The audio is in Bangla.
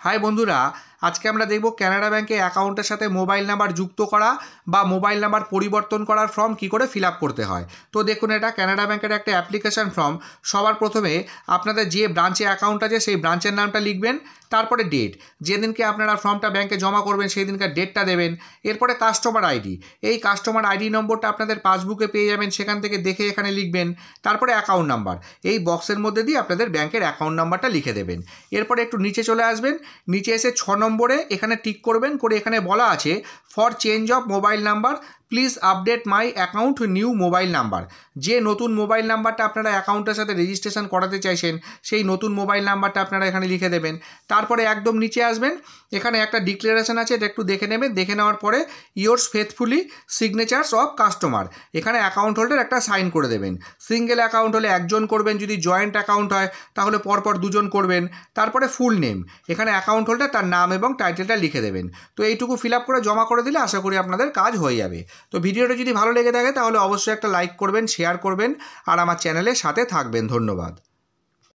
হাই বন্ধুরা, আজকে আমরা দেখব কানাড়া ব্যাংকে অ্যাকাউন্টের সাথে মোবাইল নাম্বার যুক্ত করা বা মোবাইল নাম্বার পরিবর্তন করার ফর্ম কি করে ফিল আপ করতে হয়। তো দেখুন, এটা কানাড়া ব্যাংকের একটা অ্যাপ্লিকেশন ফর্ম। সবার প্রথমে আপনাদের যে ব্রাঞ্চে অ্যাকাউন্ট আছে সেই ব্রাঞ্চের নামটা লিখবেন, তারপরে ডেট, যেদিনকে আপনারা ফর্মটা ব্যাংকে জমা করবেন সেই দিনকার ডেটটা দেবেন। এরপরে কাস্টমার আইডি, এই কাস্টমার আইডি নম্বরটা আপনাদের পাসবুকে পেয়ে যাবেন, সেখান থেকে দেখে এখানে লিখবেন। তারপরে অ্যাকাউন্ট নাম্বার, এই বক্সের মধ্যে দিয়ে আপনাদের ব্যাংকের অ্যাকাউন্ট নাম্বারটা লিখে দেবেন। এরপরে একটু নিচে চলে আসবেন, নিচে এসে 6 নম্বরে এখানে টিক করবেন, করে এখানে বলা আছে for change of mobile number please update my account new mobile number. যে নতুন মোবাইল নাম্বারটা আপনারা অ্যাকাউন্টের সাথে রেজিস্ট্রেশন করাতে চাইছেন সেই নতুন মোবাইল নাম্বারটা আপনারা এখানে লিখে দেবেন। তারপরে একদম নিচে আসবেন, এখানে একটা ডিক্লারেশন আছে, এটা একটু দেখে নেবেন। দেখে নেওয়ার পরে ইয়োর্স ফেথফুলি সিগনেচার্স অফ কাস্টমার, এখানে অ্যাকাউন্ট হোল্ডার একটা সাইন করে দেবেন। সিঙ্গেল অ্যাকাউন্ট হলে একজন করবেন, যদি জয়েন্ট অ্যাকাউন্ট হয় তাহলে পরপর দুজন করবেন। তারপরে ফুল নেম, এখানে অ্যাকাউন্ট হোল্ডার তার নাম এবং টাইটেলটা লিখে দেবেন। তো এইটুকু ফিল আপ করে জমা করে দিলে আশা করি আপনাদের কাজ হয়ে যাবে। তো ভিডিওটা যদি ভালো লেগে থাকে তাহলে অবশ্যই একটা লাইক করবেন, শেয়ার করবেন আর আমার চ্যানেলের সাথে থাকবেন। ধন্যবাদ।